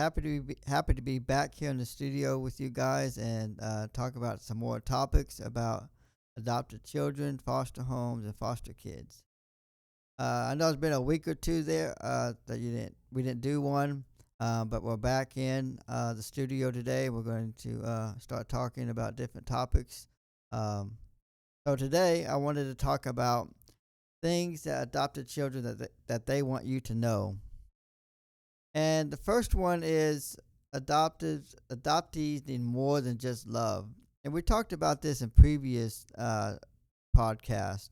happy to be back here in the studio with you guys and talk about some more topics about adopted children, foster homes, and foster kids. I know it's been a week or two there that you didn't we didn't do one, but we're back in the studio today. We're going to start talking about different topics. Um, so today I wanted to talk about things that adopted children that they want you to know. And the first one is adoptees need more than just love. And we talked about this in previous podcast.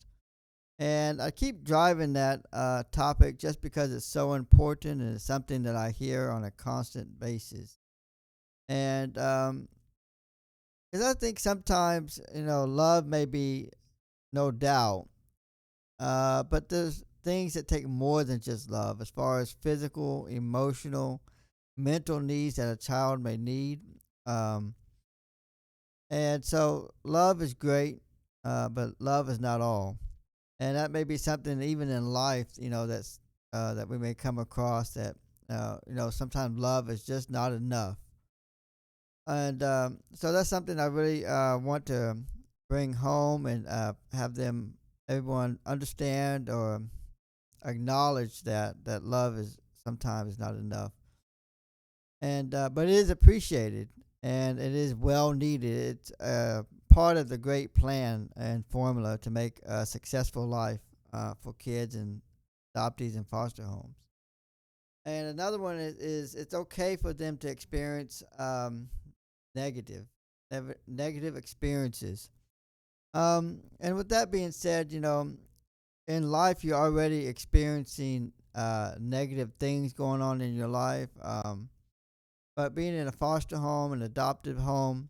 And I keep driving that topic just because it's so important and it's something that I hear on a constant basis. And because I think sometimes, love may be no doubt, but there's things that take more than just love as far as physical, emotional, mental needs that a child may need. Um, and so love is great, but love is not all. And that may be something even in life, that we may come across that, sometimes love is just not enough. And so that's something I really want to bring home and have everyone understand or acknowledge that love is sometimes not enough, and but it is appreciated and it is well needed. It's part of the great plan and formula to make a successful life for kids and adoptees and foster homes. And another one is it's okay for them to experience negative negative experiences. And with that being said, in life you're already experiencing negative things going on in your life. But being in a foster home, an adoptive home,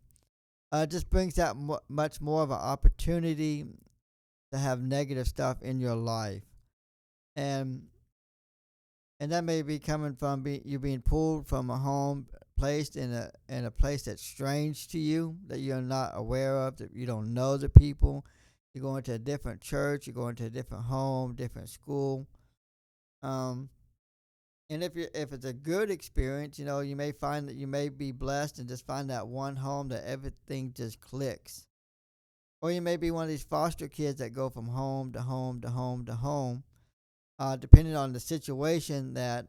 just brings that much more of an opportunity to have negative stuff in your life, and that may be coming from you being pulled from a home, placed in a place that's strange to you, that you're not aware of, that you don't know the people. You're going to a different church, you're going to a different home, different school. Um, and if it's a good experience, you may find that you may be blessed and just find that one home that everything just clicks. Or you may be one of these foster kids that go from home to home to home to home, depending on the situation, that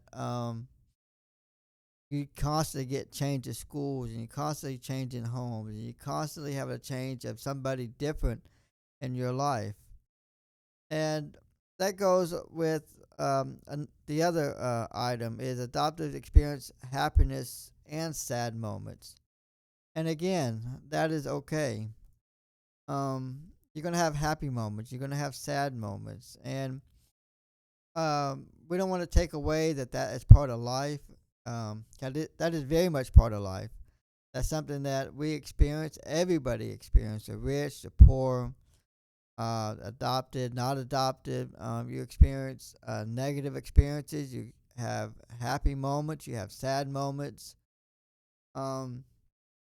you constantly get change of schools and you constantly changing homes and you constantly have a change of somebody different in your life. And that goes with the other item is adoptive experience happiness and sad moments. And again, that is okay. You're gonna have happy moments. You're gonna have sad moments, and we don't want to take away that is part of life. 'Cause that is very much part of life. That's something that we experience. Everybody experiences. The rich, the poor, adopted, not adopted. You experience negative experiences. You have happy moments. You have sad moments. Um,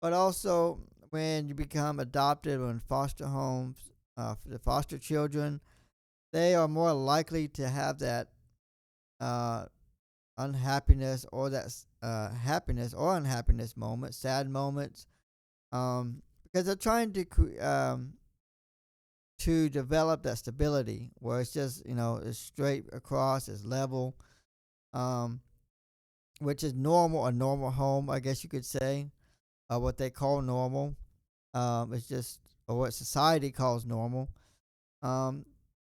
but also, when you become adopted or in foster homes, for the foster children, they are more likely to have that uh, unhappiness or that happiness or unhappiness moments, sad moments, because they're trying to develop that stability where it's just it's straight across, it's level, um, which is normal, a normal home, I guess you could say, what they call normal. It's just or what society calls normal. Um,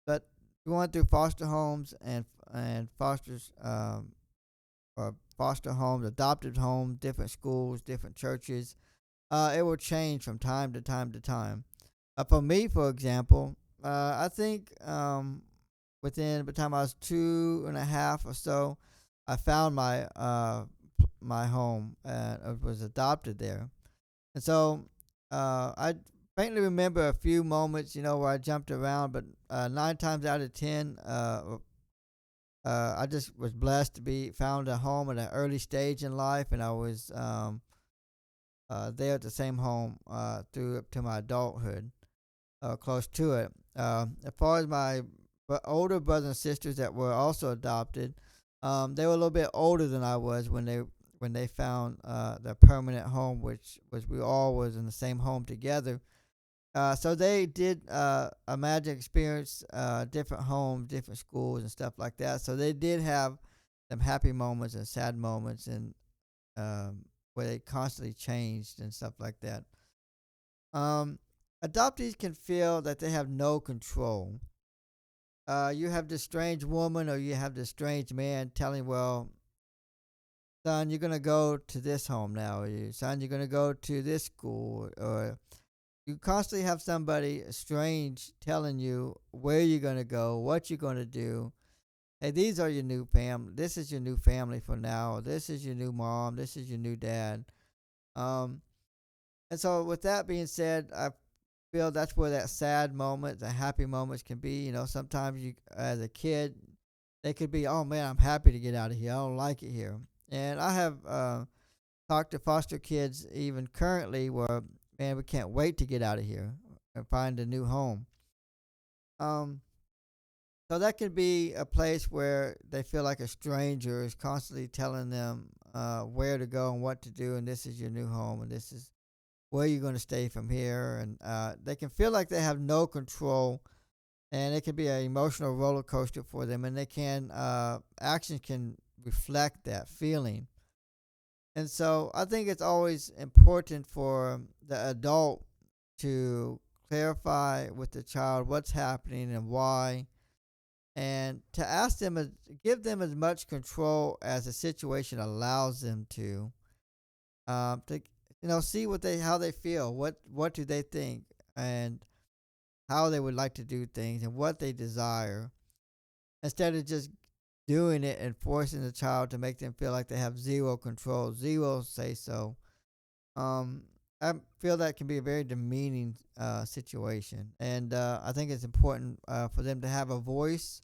but going through foster homes and fosters or foster homes, adopted homes, different schools, different churches, it will change from time to time to time. For me, for example, I think within the time I was 2.5 or so, I found my home and I was adopted there. And so I faintly remember a few moments, where I jumped around, but 9 times out of 10, I just was blessed to be found a home at an early stage in life, and I was there at the same home through up to my adulthood, close to it. As far as my older brothers and sisters that were also adopted, they were a little bit older than I was when they found their permanent home, which was we all was in the same home together. So they did imagine experience different homes, different schools, and stuff like that. So they did have some happy moments and sad moments, and where they constantly changed and stuff like that. Um, Adoptees can feel that they have no control. You have this strange woman or you have this strange man telling, well, son, you're gonna go to this home now, or son, you're gonna go to this school, or you constantly have somebody strange telling you where you're gonna go, what you're gonna do. Hey, these are your new family. This is your new family for now. This is your new mom. This is your new dad. Um, and so, with that being said, I feel that's where that sad moment, the happy moments can be. Sometimes you, as a kid, they could be, oh man, I'm happy to get out of here. I don't like it here. And I have talked to foster kids even currently where, man, we can't wait to get out of here and find a new home. Um, so that could be a place where they feel like a stranger is constantly telling them where to go and what to do, and this is your new home, and this is where you're going to stay from here. And they can feel like they have no control, and it can be an emotional roller coaster for them, and they can actions can reflect that feeling. And so I think it's always important for the adult to clarify with the child what's happening and why, and to ask them, give them as much control as the situation allows them to see how they feel, what do they think, and how they would like to do things, and what they desire, instead of just doing it and forcing the child to make them feel like they have zero control, zero say so. Um, I feel that can be a very demeaning situation, and I think it's important for them to have a voice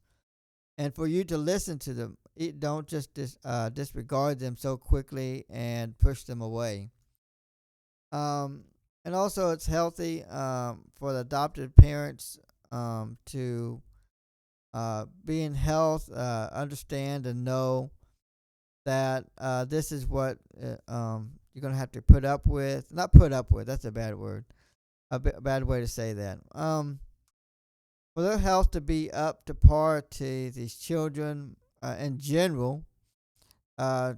and for you to listen to them. Don't just disregard them so quickly and push them away. Um, and also, it's healthy for the adopted parents to be in health, understand and know that this is what you're going to have to put up with. Not put up with, that's a bad word, bad way to say that. For their health to be up to par to these children in general, uh,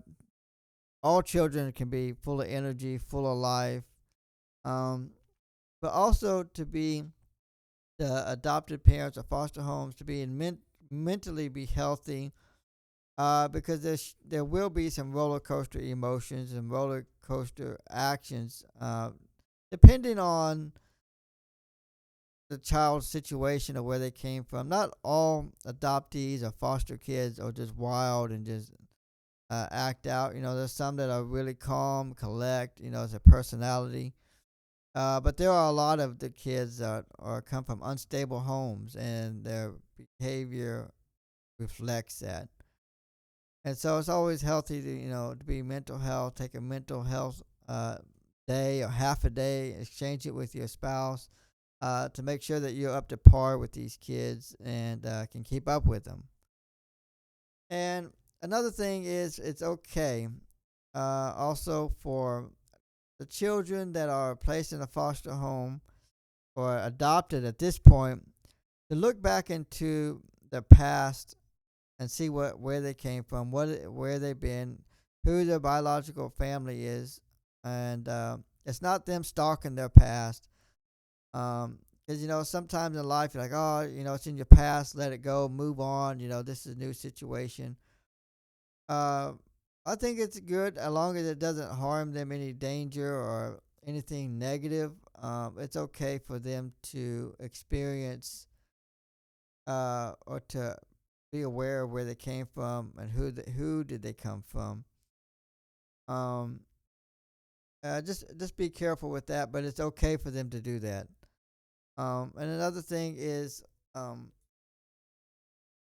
all children can be full of energy, full of life, um, but also to be the adopted parents or foster homes to be mentally be healthy, because there will be some roller coaster emotions and roller coaster actions, depending on the child's situation or where they came from. Not all adoptees or foster kids are just wild and just act out. There's some that are really calm, collect. It's a personality. But there are a lot of the kids that come from unstable homes, and their behavior reflects that. And so it's always healthy to be mental health. Take a mental health day or half a day, exchange it with your spouse to make sure that you're up to par with these kids and can keep up with them. And another thing is, it's okay also for the children that are placed in a foster home or adopted at this point to look back into their past and see where they came from, where they've been, who their biological family is, and it's not them stalking their past. Because sometimes in life you're like, oh, it's in your past, let it go, move on. This is a new situation. Uh, I think it's good as long as it doesn't harm them any danger or anything negative. It's okay for them to experience or to be aware of where they came from and who did they come from. Um, just be careful with that, but it's okay for them to do that. And another thing is,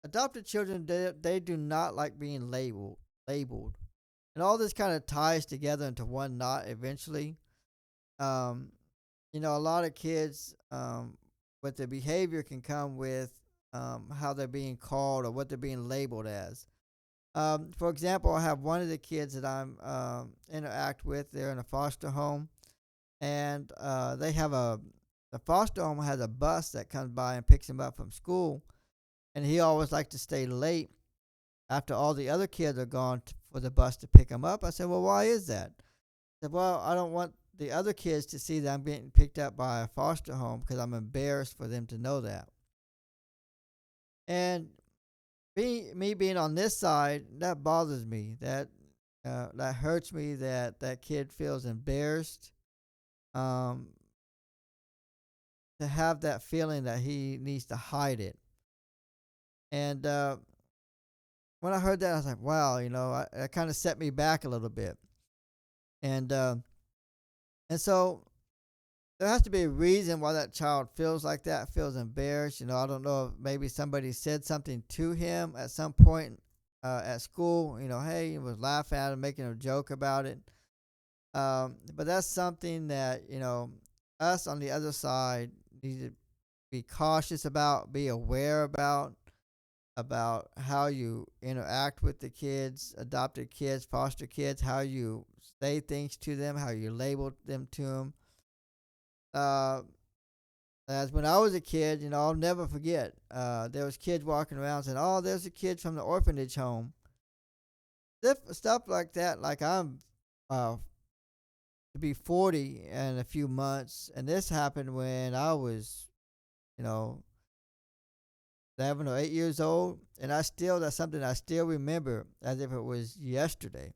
adopted children, they do not like being labeled, and all this kind of ties together into one knot eventually. Um, a lot of kids with their behavior can come with how they're being called or what they're being labeled as. For example, I have one of the kids that I'm interact with. They're in a foster home, and they have the foster home has a bus that comes by and picks him up from school, and he always likes to stay late after all the other kids are gone for the bus to pick him up. I said, well, why is that? I said, well, I don't want the other kids to see that I'm getting picked up by a foster home because I'm embarrassed for them to know that. And me being on this side, that bothers me. That hurts me that that kid feels embarrassed um, to have that feeling that he needs to hide it. And when I heard that, I was like, wow, that kind of set me back a little bit. And and so there has to be a reason why that child feels like that, feels embarrassed. I don't know if maybe somebody said something to him at some point at school. Hey, he was laughing at him, making a joke about it. But that's something that us on the other side need to be cautious about, be aware about how you interact with the kids, adopted kids, foster kids, how you say things to them, how you label them to them. Uh, as when I was a kid, I'll never forget. There was kids walking around saying, "Oh, there's a kid from the orphanage home." Stuff like that. Like I'm to be 40 in a few months, and this happened when I was, you know, 7 or 8 years old, and that's something I still remember as if it was yesterday.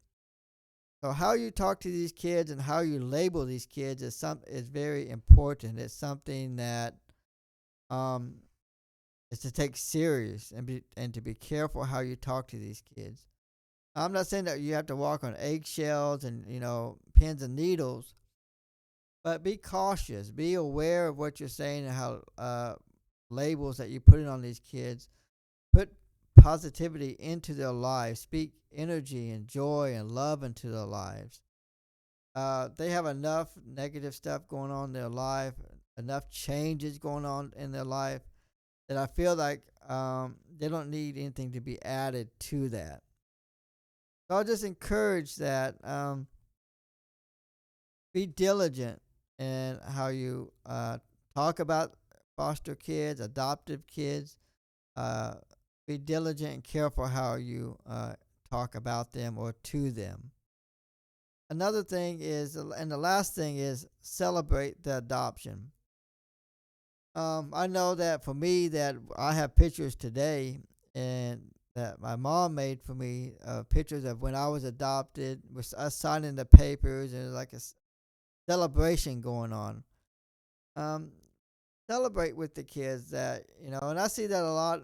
So how you talk to these kids and how you label these kids is very important. It's something that um is to take serious and to be careful how you talk to these kids. I'm not saying that you have to walk on eggshells and pins and needles, but be cautious. Be aware of what you're saying and how labels that you put in on these kids. Put positivity into their lives. Speak energy and joy and love into their lives. They have enough negative stuff going on in their life, enough changes going on in their life that I feel like they don't need anything to be added to that. So I'll just encourage that be diligent in how you talk about foster kids, adoptive kids. Uh, be diligent and careful how you talk about them or to them. Another thing is, and the last thing is, celebrate the adoption. I know that for me, that I have pictures today, and that my mom made for me, pictures of when I was adopted, with us signing the papers, and like a celebration going on. Um, Celebrate with the kids that and I see that a lot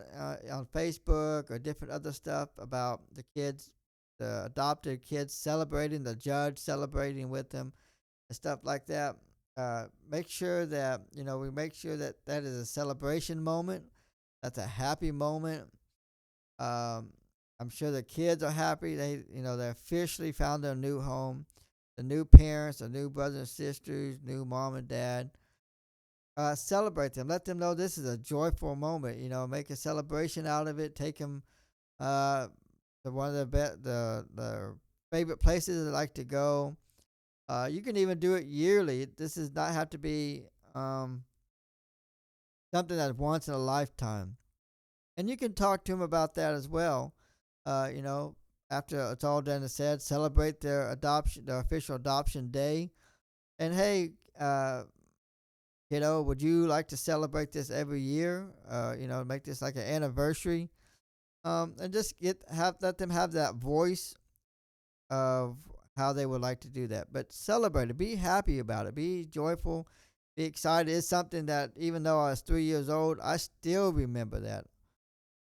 on Facebook or different other stuff about the kids, the adopted kids celebrating, the judge celebrating with them and stuff like that. Make sure that we make sure that that is a celebration moment, that's a happy moment. um, I'm sure the kids are happy, they officially found their new home, the new parents, the new brothers and sisters, new mom and dad. Celebrate them. Let them know this is a joyful moment. Make a celebration out of it. Take them uh, to one of the favorite places they like to go. You can even do it yearly. This does not have to be something that's once in a lifetime. And you can talk to them about that as well. Uh, you know, After it's all done and said, celebrate their adoption, their official adoption day. And hey, would you like to celebrate this every year? Make this like an anniversary. And just let them have that voice of how they would like to do that. But celebrate it. Be happy about it. Be joyful. Be excited. It's something that even though I was 3 years old, I still remember that.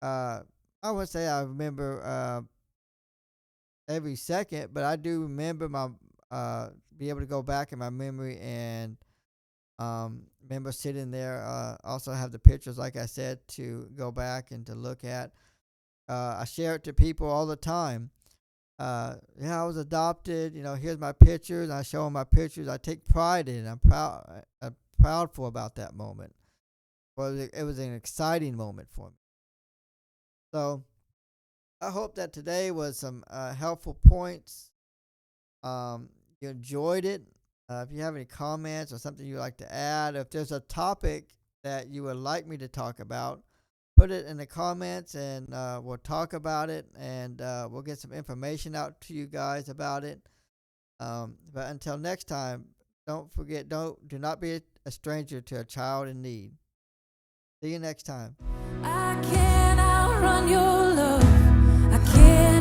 Uh, I would say I remember every second, but I do remember be able to go back in my memory and remember sitting there. Also have the pictures, like I said, to go back and to look at. I share it to people all the time. Yeah, I was adopted. Here's my pictures. I show them my pictures. I take pride in it. I'm proudful about that moment. Well, it was an exciting moment for me. So I hope that today was some helpful points. You enjoyed it. If you have any comments or something you'd like to add, if there's a topic that you would like me to talk about, put it in the comments and we'll talk about it, and we'll get some information out to you guys about it. But until next time, don't forget, do not be a stranger to a child in need. See you next time. I can't outrun your love. I can't